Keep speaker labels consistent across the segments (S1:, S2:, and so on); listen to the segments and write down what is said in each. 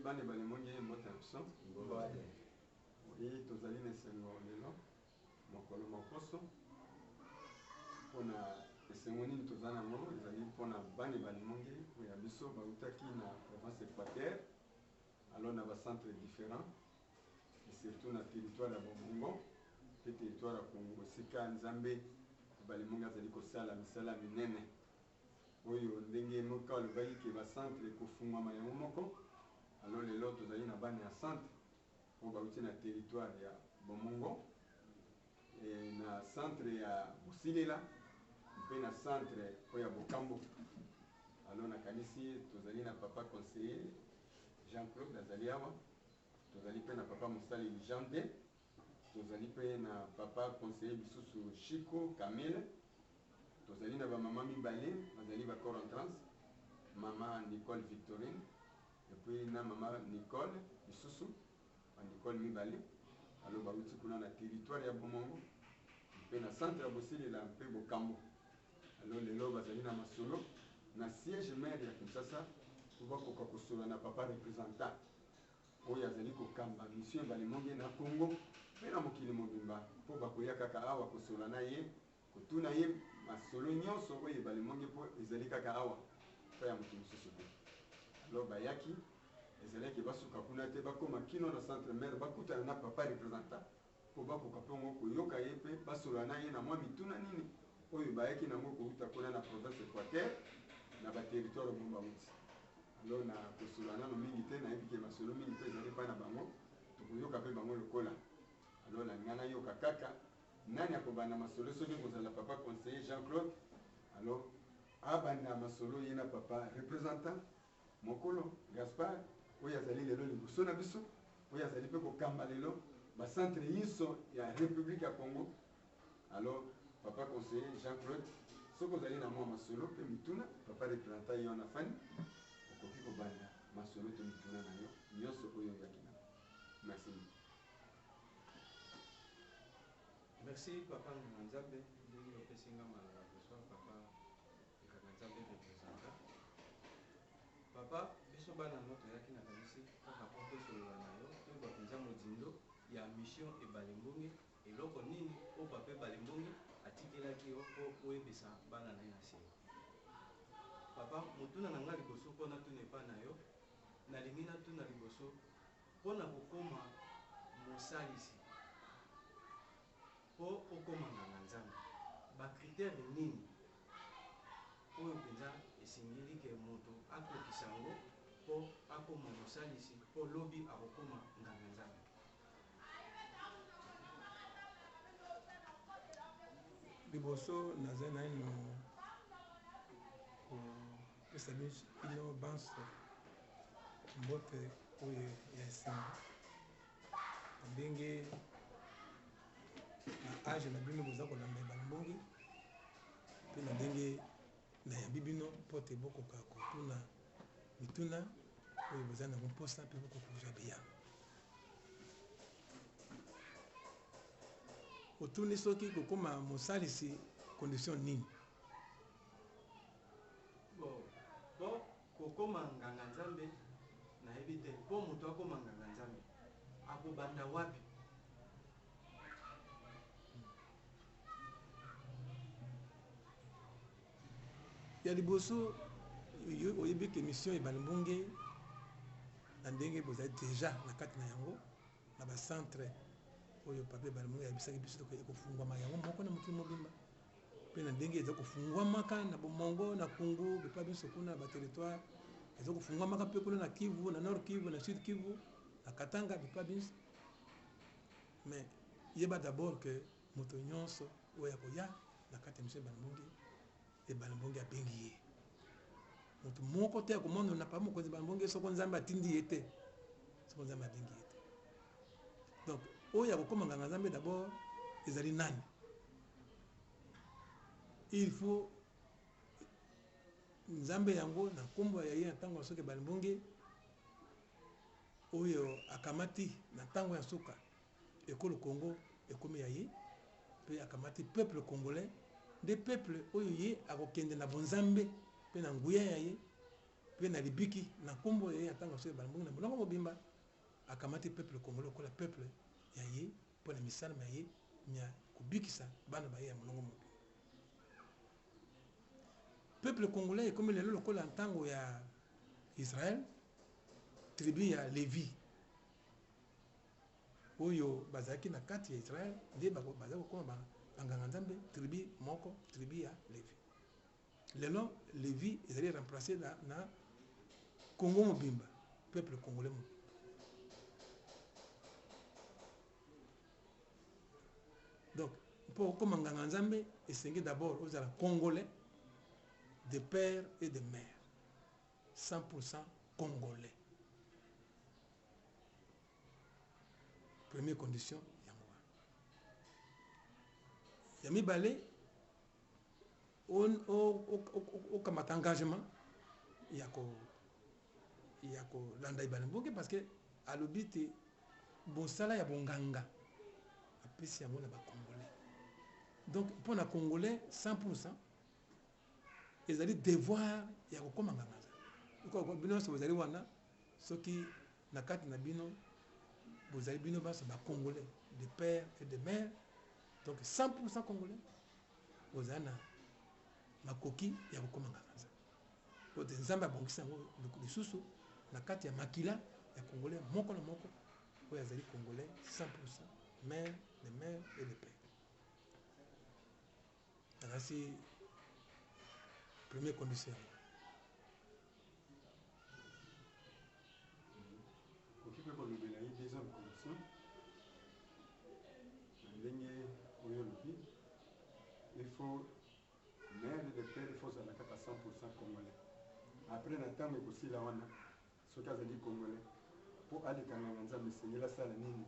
S1: bane balimongi mbota biso tozali na esengo lelo mokolo mokoso mpona esengo nini toza nango ezali mpona bane balimongi oyo ya biso bautaki na province Équateur alors na bacentre différent et surtout na territoire ya Bomongo pe territoire ya Congo esika nzambe balimongi azali kosala misala minene oyo ndenge moka alobaki ke bacentre ekofungwama yango moko alors lelo tozali na bane ya centre oyo bauti na territoire ya Bomongo na centre ya Bosilela mpe na centre oyo ya Bokambo. Alors nakanisi tozali na papa conseiller Jean-Claude azali awa, tozali pe na papa Mosali Jante, tozali pe na papa conseiller bisusu Chico Kamele, tozali na ba mama mibale bazali ba corps en trans, mama Nicole Victorine et puis na mama Nicole bisusu ba Nicole mibale. Alors bauti kuna na territoire ya Bomongo pe na centre ya Bosilela mpe Bokambo. Alors lelo bazali na masolo na siège maire ya Kinshasa pour koka kosolo na papa représentant oyo azali kokamba mission balimongi na Congo pe na mokili mobimba po bakoya kaka awa kosolo na ye kotuna ye masolo nyonso oyo balimongi po ezali kaka awa pa ya mokili mosusu te. Alors bayaki ezalaki basuka kuna te bakoma kino na centre maire bakutana na papa représentant po bakoka mpongo koyoka ye pe basolo na ye na mwa mituna nini oyo bayaki nango kouta kuna na province Équateur na ba territoire bomba uti. Alors na kosolo nano mingi te na yebi ke masolo mingi pe ezali pa na bango tokoyoka pe bango lokola. Alors na ngana yoka kaka nani akobanda masolo soki kozala papa conseiller Jean-Claude. Alors abanda masolo ye na papa représentant mokolo Gaspard oyo azali lelo liboso na biso oyo azali pe kokamba lelo bacentre nyonso ya République ya Congo. Alors papa conseiller Jean-Claude soki ozali na mwa masolo pe mituna papa représentant yo na fani okoki kobanda masolo to mituna na yo nyonso oyo oyaki na. Merci.
S2: Merci papa Nzambe ndenge opesinga malaka bonsoir papa Nzambe représentant. Papa biso bana moto yaki na kanisi kaka po tosolola na yo to bapenza modindo ya mission ebalimbongi eloko nini o pape balimbongi atikelaki yo po oyebisa bana na ye na se. Papa motuna na nga liboso mpona tuna epa na yo nalingi natuna liboso mpona kokoma mosalisi po okoma nganga Nzambe bakritere nini oyo mpenza esengeli ke moto akokisa yango po akoma mosalisi po lobi akokoma nganga Nzambe.
S3: Liboso nazali naino kopesa bino banso mbote oyo ya esengo ndenge na age na bino boza kolanda balimbongi mpe na ndenge nayambi bino mpo te bokoka kotuna mituna oyo boza nango mposa mpe bokoka kozwa biyano. Otuni soki kokoma mosalisi condition nini?
S2: Bo kokoma nganga Nzambe nayebi te po moto akoma nganga Nzambe akobanda wapi?
S3: Ya liboso oyebi ke mission ebalimbongi na ndenge bozali deja na kati na yango na bacentre oyo pape balimongi yabisaki biso ekofungwama yango moko na mokili mobimba mpe na ndenge eza kofungwamaka na Bomongo na Congo bepa biso kuna na baterritoire eza kofungwamaka mpe kuna na Kivu na Nord Kivu na Sud Kivu na Katanga bepa biso. Mais yeba d'abord ke moto nyonso oyo akoya na kati ya mission balimongi ebalimbongi abengi ye moto moko te akomona na pa mokonzi balimbongi soko Nzambe atindi ye te soko Nzambe abengi ye te. Donc oyo akokoma nganga Nzambe d'abord ezali nani? Il faut Nzambe yango na kombo ya ye na ntango ya soki balimbongi oyo akamati na ntango ya suka ekolo Congo ekomi ya ye mpe akamati peuple congolais des peuples oyo ye akokende na bonzambe mpe na nguya ya ye mpe na libiki na nkombo ye atanga so ebala mbongo na molongo mobimba akamati peuple congolais lokola peuple ya ye mpo na misala na ye ya kobikisa bana baye ya molongo mobimba. Peuple congolais ekomi lelo lokola ntango ya Israël, tribu ya Lévi oyo bazalaki na kati ya Israël nde bazali kokoma banganga nzambe tribu moko, tribu ya Lévi. Lelo Lévi ezali remplacé na Congo mobimba, peuple congolais mobimba. Donc pour okoma nganga nzambe esengi d'abord ozala congolais de père et de mère, 100% congolais. Première condition, ya mibale au kamata engagement yako landa ibale mboke parce que alobi te bosala ya bonganga apesi yango na ba congolais. Donc pour na congolais 100% ezali devoir ya kokoma nganga ko bino so bozali wana soki na kati na bino bozali bino baso ba congolais de père et de mère, donc 100% congolais bozali na makoki ya kokoma nganga po de nzambe abongisa yango lisusu na kati ya makila ya congolais moko na moko oyo azali congolais 100% mère de mère et de père. Ainsi première condition.
S1: Okipe kwa lubela hii deuxième condition. Ndenge oyo lubi. Il faut mère et père il faut zala kata 100% congolais. Après na temps ekosi la wana soki azali congolais po alekanga na nzambe esengeli asala nini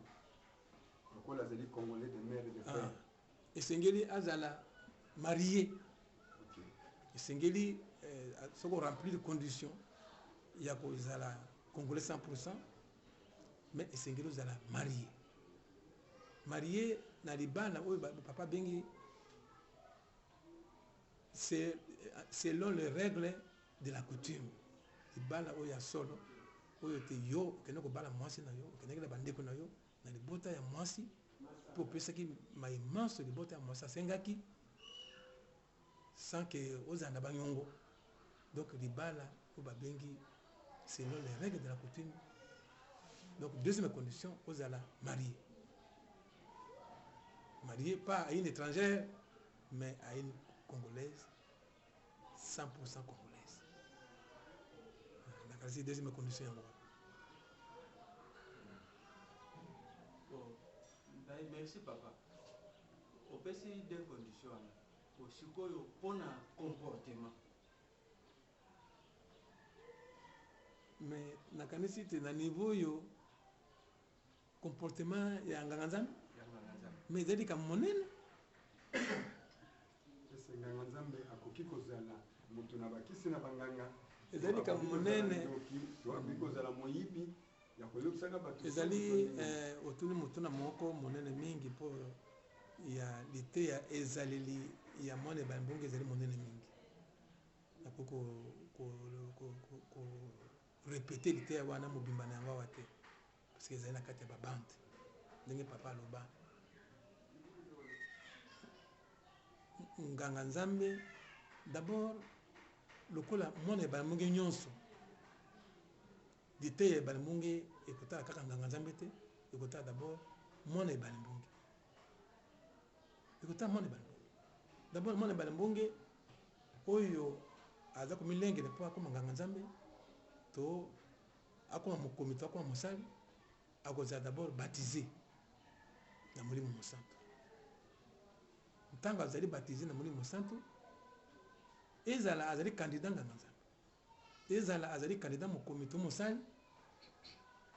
S1: lokola azali congolais de mère et de père.
S3: Esengeli azala marié. Esengeli soko remplir les conditions ya kozala congolais 100%, mais esengeli ozala marié. Marié na libana oyo papa bengi c'est selon les règles de la coutume. Libala oyo ya solo oyo te yo okende kobala mwasi na yo okendeki na bandeko na yo na libota ya mwasi mpo opesaki mayemanso libota ya mwasi asengaki sans que ozala na banyongo. Donc libala oyo babengi selon les règles de la coutume. Donc deuxième condition ozala marié. Marié pas à une étrangère mais à une congolaise 100% congolaise. La deuxième condition ya moi.
S2: Merci papa. Au PC deux conditions. Au sikoyo pona comportement.
S3: Mais nakanisi te na niveau yo comportement ya nganga nzambe. Mais ezali ka monene.
S1: Nganga nzambe akoki kozala moto na bakisi na banganga.
S3: Ezali ka monene.
S1: Akoki kozala moyibi ya kolobisaka bato.
S3: Ezali otuni moto na moko monene mingi po ya lite ya ezaleli ya mone bambonge ezali monene mingi. Akoko ko répéter lite ya wana mobimba na yango wate parce que ezali na kati ya babante ndenge papa aloba. Nganga nzambe d'abord lokola mone bambonge nyonso lite ya bambonge ekotala kaka nganga nzambe te ekotala d'abord mone bambonge ekotala mone bambonge d'abord mone bambonge oyo aza komilengele mpo akoma nganga nzambe to akoma mokomi to akoma mosali akozala d'abord baptisé na molimo mosantu. Ntango azali baptisé na molimo mosantu ezala azali candidat nganga nzambe ezala azali candidat mokomi to mosali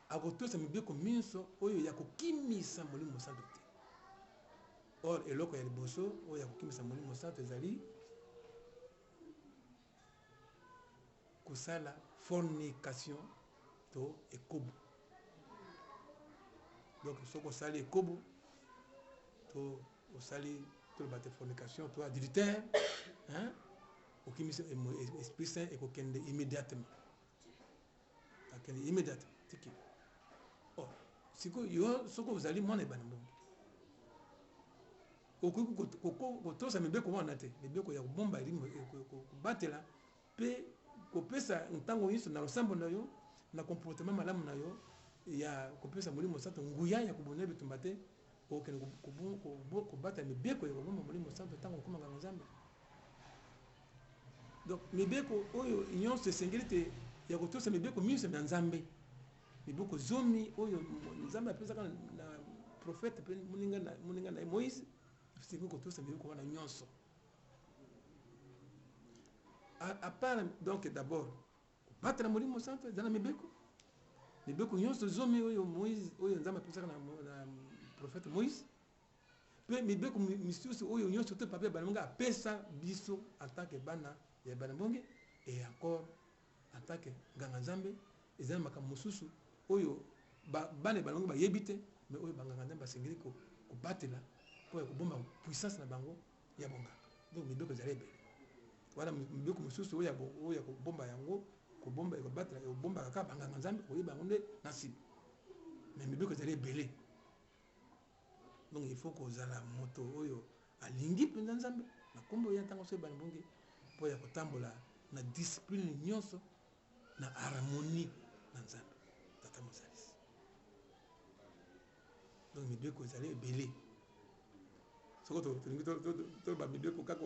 S3: akotosa mibeko minso oyo ya kokimisa molimo mosantu te. Or eloko ya liboso oyo ya kokimisa molimo mosantu ezali kosala fornication to ekobo. Donc soki osali ekobo to osali to bate fornication to adultère hein okimisa esprit saint ekokende immédiatement akende immédiate tiki oh siko yo soko ozali mwana ebana mbongo kotosa mibeko wana te mibeko ya kobomba elimo kobatela mpe kopesa ntango nyonso na losambo na yo na comportement malamu na yo ya kopesa molimo santo nguya ya kobonela bitumba te okende kobatela mibeko ya kobomba molimo santo ntango okomaka na nzambe. Donc mibeko oyo nyonso esengeli te ya kotosa mibeko miso na nzambe mibeko zomi oyo nzambe apesaka na prophète mpe moninga na Moïse c'est que tout ça veut qu'on a nyonso à part donc d'abord battre la molimo santo dans la mibeko nyonso zomi oyo Moïse oyo nzamba pesaka na prophète Moïse pe mibeko misusu oyo nyonso te papa bananga apesa biso en tant que bana ya bana bonge et encore en tant que nganga nzambe ezana makambo mususu oyo bana bananga ba yebite mais oyo banganga nzambe basengeli ko batela pour kobomba puissance na bango ya bonga. Donc mibeko ezali ebele wana mibeko mosusu oyo ya kobomba yango kobomba ekobatela ekobomba kaka banganga nzambe koyeba yango nde na nsima mais mibeko ezali ebele. Donc il faut kozala moto oyo alingi mpenza nzambe na kombo ya ntango so ebana bonge mpo ya kotambola na discipline nyonso na harmonie na nzambe tata mosalisi. Donc mibeko ezali ebele soko tolingi toloba mibeko kaka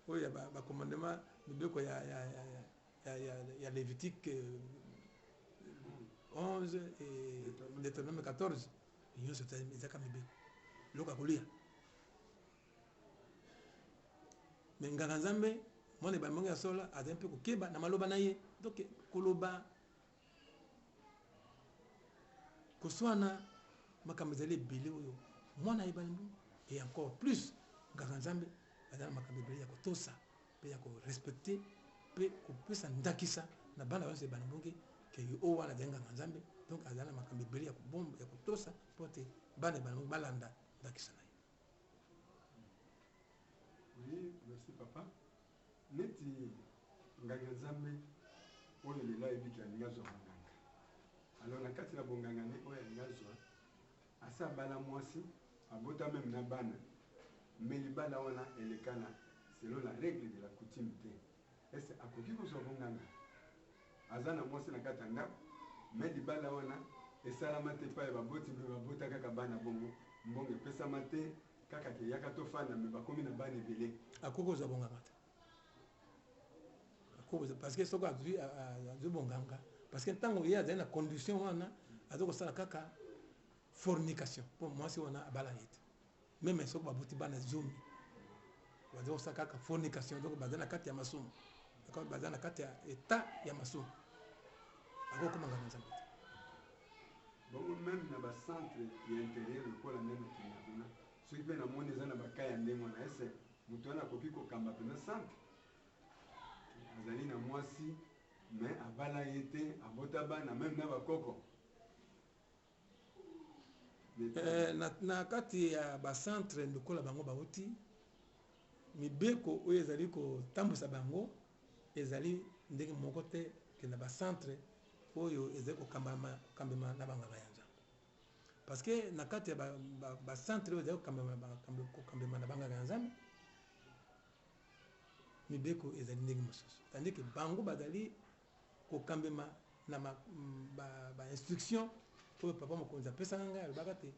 S3: oyo bacommandement mibeko ya Lévitique 11 et Deutéronome 14 nyonso ezaka mibeko loka kolia me nganga nzambe mwana ebana mbongo ya sola azali mpe kokeba na maloba na ye donc koloba koswana makambo ezali ebele oyo mwana ebana mbongo et encore plus nganga nzambe azala makambo ebele ya kotosa mpe ya korespecte mpe kopesa ndakisa na bana nyonso ebana mbonge ke oyo wana azali nganga nzambe donc azala makambo ebele ya kobomba ya kotosa mpo te bana ebana mbonge balanda ndakisa na ye.
S1: Oui, merci papa. Neti nganga nzambe oyo lelo ayebiki alingi azwa bonganga alors na kati na bonganga nde oyo alingi azwa asa bala mwasi abota même na bana mais libala wana elekana selon la règle de la coutume te est akoki kozwa bonganga aza na mwasi na kati ya ndako mais libala wana esalama te epai baboti mpe babota kaka bana bongo mbongo epesama te kaka ke yaka tofanda me bakomi na bana ebele
S3: akoki kozwa bonganga te parce que soko azwi bonganga parce que ntango ye azali na condition wana aza kosala kaka fornication mpo mwasi wana abala ye te meme soko babuti bana zomi baza kosala kaka fornication donc baza na kati ya masumu baza na kati ya etat ya masumu akokomanga na nzambe te.
S1: bongo même na bacentre ya intérieur lokola ndenge okenda kuna soki mpe namoni eza na baka ya ndenge wana ese moto wana akoki kokamba mpenza centre azali na mwasi mais abala ye te abota bana même na bakoko
S3: na kati ya bacentre lokola bango bauti mibeko oyo ezali kotambwisa bango ezali ndenge moko te ke na bacentre oyo ezali kokambama na banganga ya nzambe parce que na kati ya bacentre oyo ezali kokambama na banganga ya nzambe mibeko ezali ndenge mosusu tandis ke bango bazali kokambema na bainstruction oyo papa mokonzi apesaka ngai alobaka te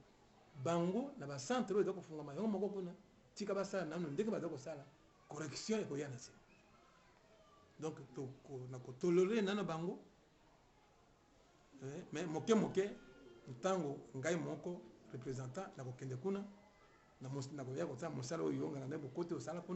S3: bango na bacentre oyo eza kofungama yango moko kuna tika basala nano ndenge baza kosala correction ekoya na nsima donc na kotolole nano bango mais moke ntango ngai moko représentant na kokende kuna na koya kosala mosala oyo nganga nde bokote osala kuna